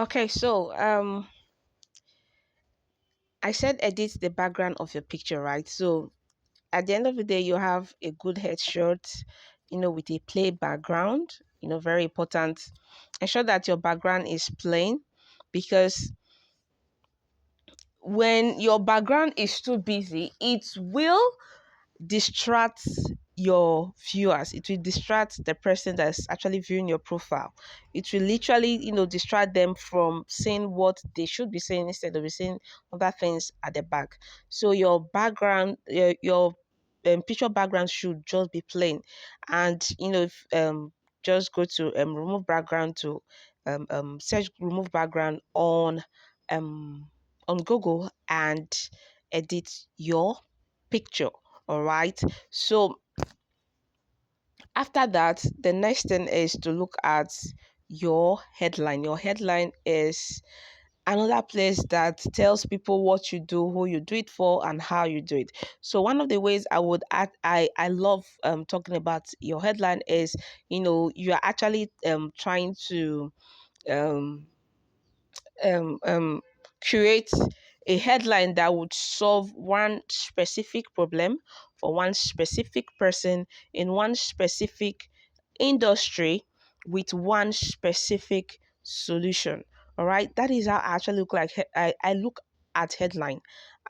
Okay, so I said edit the background of your picture, right? So at the end of the day, you have a good headshot, with a play background, very important. Ensure that your background is plain, because when your background is too busy, it will distract your viewers. It will distract the person that's actually viewing your profile. It will literally, distract them from seeing what they should be saying, instead of seeing other things at the back. So your background, your picture background should just be plain. And if, just go to remove background, to search remove background on Google, and edit your picture. All right. So after that, the next thing is to look at your headline. Your headline is another place that tells people what you do, who you do it for, and how you do it. So one of the ways I would add, I love talking about your headline is, you are actually trying to um um, um, create a headline that would solve one specific problem for one specific person in one specific industry with one specific solution. All right, that is how I actually look like. I look at headline.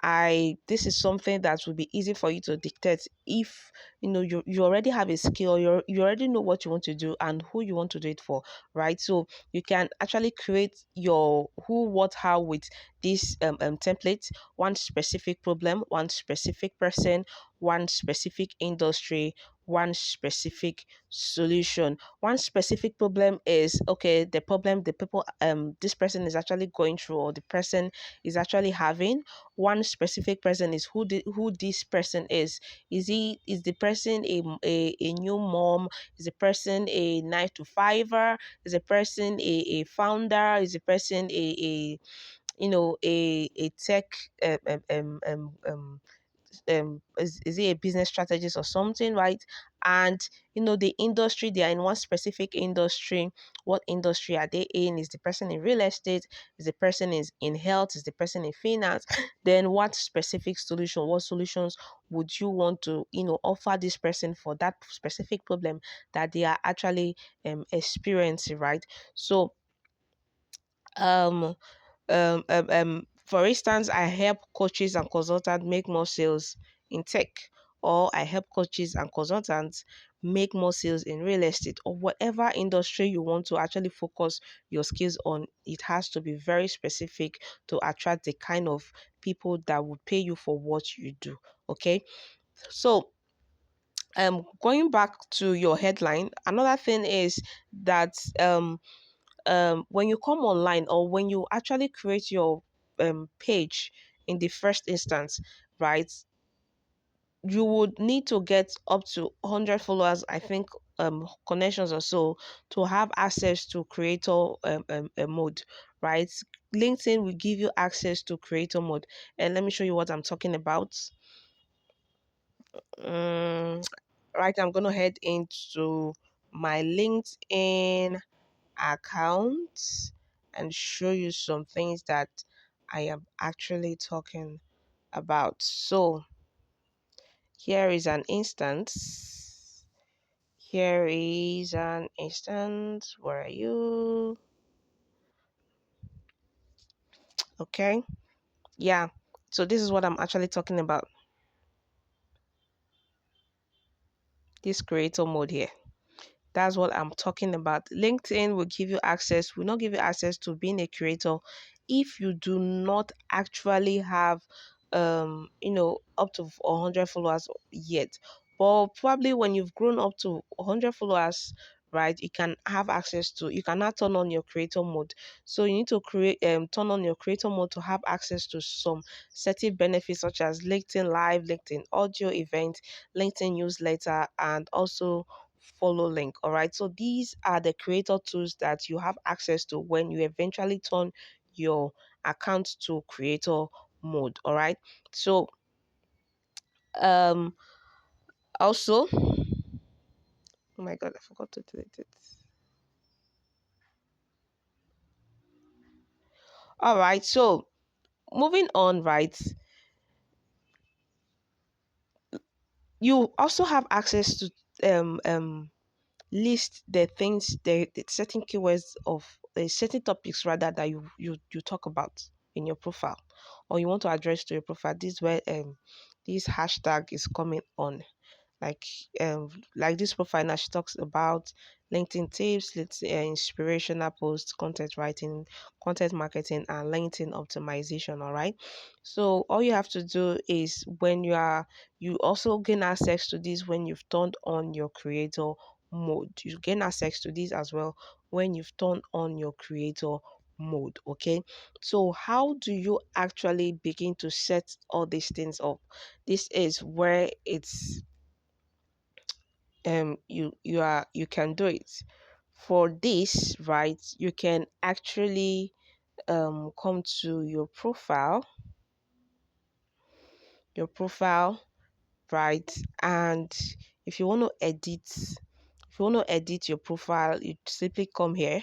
I This is something that will be easy for you to dictate if you already have a skill. You already know what you want to do and who you want to do it for, right? So you can actually create your who, what, how with this template. One specific problem, one specific person, one specific industry, one specific solution. One specific problem is, okay, the problem the people this person is actually going through, or the person is actually having. One specific person is who this person is the person a new mom? Is the person a 9 to 5er? Is the person a founder? Is the person a tech is it a business strategist or something, right? And the industry, they are in one specific industry. What industry are they in? Is the person in real estate? Is the person is in health? Is the person in finance? Then what specific solution, what solutions would you want to offer this person for that specific problem that they are actually experiencing, right? So um for instance, I help coaches and consultants make more sales in tech, or I help coaches and consultants make more sales in real estate, or whatever industry you want to actually focus your skills on. It has to be very specific to attract the kind of people that would pay you for what you do. Okay. So going back to your headline, another thing is that when you come online, or when you actually create your page in the first instance, right, you would need to get up to 100 followers, I think, connections or so, to have access to creator mode, right? LinkedIn will give you access to creator mode, and let me show you what I'm talking about. um, right, I'm gonna head into my LinkedIn account and show you some things that I am actually talking about. So here is an instance. Here is an instance. Where are you? Okay. Yeah. So this is what I'm actually talking about. This creator mode here. That's what I'm talking about. LinkedIn will give you access, will not give you access to being a creator if you do not actually have up to 100 followers yet. But probably when you've grown up to 100 followers, right, you can now turn on your creator mode. So you need to turn on your creator mode to have access to some certain benefits, such as LinkedIn Live, LinkedIn audio event, LinkedIn newsletter, and also follow link. All right, so these are the creator tools that you have access to when you eventually turn your account to creator mode. All right, so um also, oh my god, I forgot to delete it. All right, so moving on, right? You also have access to list the things, the certain keywords of certain topics rather that you talk about in your profile, or you want to address to your profile. This is where this hashtag is coming on. like like this profile now, she talks about LinkedIn tips, inspirational posts, content writing, content marketing, and LinkedIn optimization. All right, so all you have to do is, when you also gain access to this when you've turned on your creator mode. You gain access to this as well when you've turned on your creator mode. Okay, so how do you actually begin to set all these things up? This is where it's you can do it. For this, right, you can actually come to your profile, right? And if you want to edit your profile, you simply come here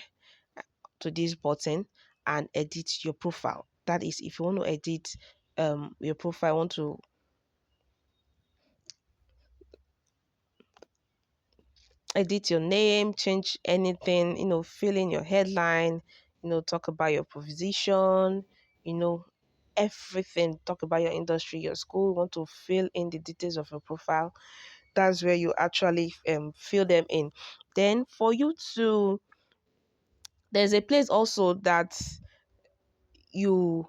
to this button and edit your profile. That is, if you want to edit your profile, want to edit your name, change anything, fill in your headline, talk about your position, you know, everything, talk about your industry, your school, want to fill in the details of your profile. That's where you actually fill them in. Then for you to, there's a place also that you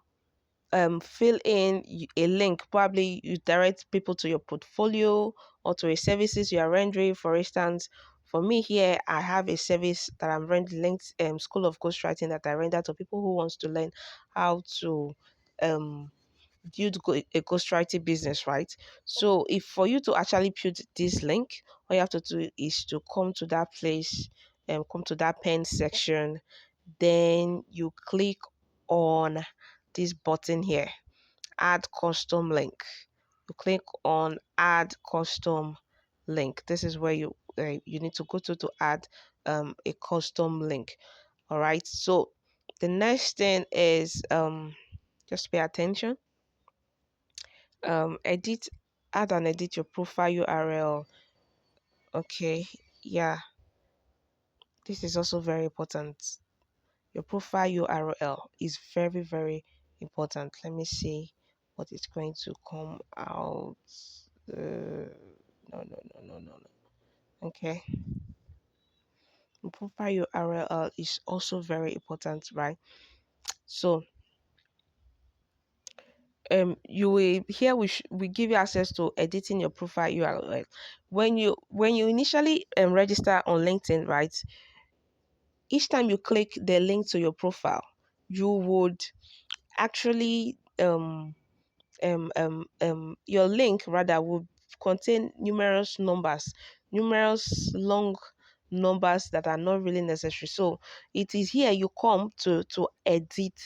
fill in a link. Probably you direct people to your portfolio or to a services you are rendering. For instance, for me here, I have a service that I'm rendering, linked School of Ghostwriting, that I render to people who wants to learn how to um build a ghostwriting business, right? So if for you to actually build this link, all you have to do is to come to that place and come to that pen section. Then you click on this button here, add custom link. You click on add custom link. This is where you need to go to add a custom link. All right, so the next thing is just pay attention. Edit, add and edit your profile URL. Okay, yeah, this is also very important. Your profile URL is very, very important. Let me see what is going to come out. No, no, no, no, no, no. Okay. Your profile URL is also very important, right? So you will here we give you access to editing your profile URL. When you initially register on LinkedIn, right? Each time you click the link to your profile, you would actually your link rather will contain numerous long numbers that are not really necessary. So it is here you come to edit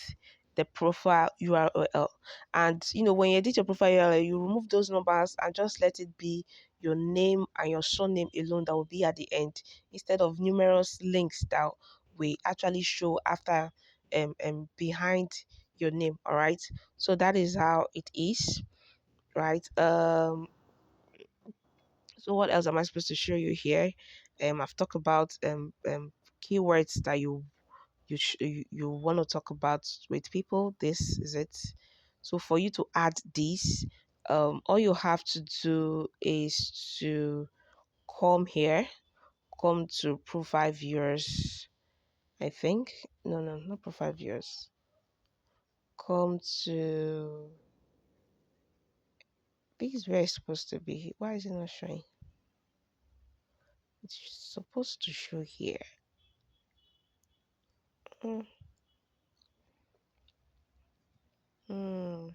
the profile URL. And when you edit your profile URL, you remove those numbers and just let it be your name and your surname alone that will be at the end, instead of numerous links that will actually show after behind your name. All right, so that is how it is, right? So what else am I supposed to show you here? I've talked about keywords that you want to talk about with people. This is it. So for you to add this, all you have to do is to come here, come to profile viewers. I think no, no, not profile viewers. Come to, this is where it's supposed to be. Why is it not showing? It's supposed to show here. Mm, mm.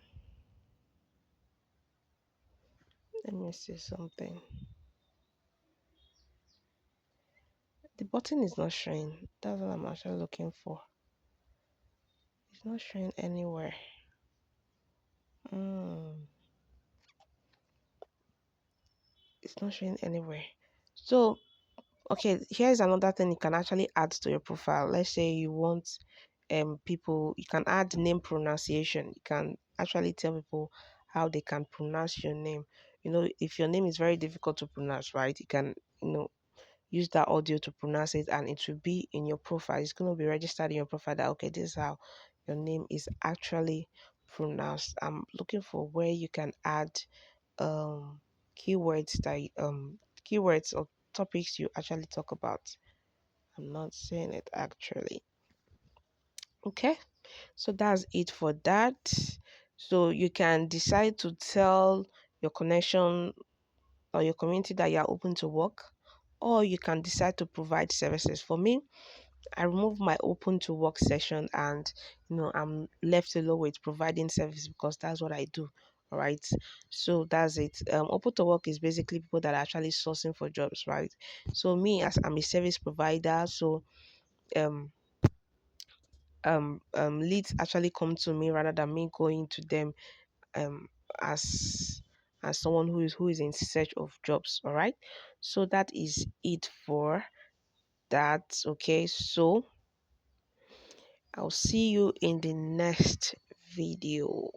Let me see something. The button is not showing. That's what I'm actually looking for. It's not showing anywhere. Mm. It's not showing anywhere. So, okay, here's another thing you can actually add to your profile. Let's say you want people, you can add name pronunciation. You can actually tell people how they can pronounce your name. If your name is very difficult to pronounce, right, you can, use that audio to pronounce it, and it will be in your profile. It's going to be registered in your profile that, okay, this is how your name is actually pronounced. I'm looking for where you can add um keywords that keywords or topics you actually talk about. I'm not saying it actually. Okay, so that's it for that. So you can decide to tell your connection or your community that you are open to work, or you can decide to provide services. For me, I remove my open to work section, and I'm left alone with providing service because that's what I do. All right. So that's it. Open to work is basically people that are actually sourcing for jobs, right? So me, as I'm a service provider, so um leads actually come to me rather than me going to them um as someone who is in search of jobs. All right. So that is it for that. Okay. So I'll see you in the next video.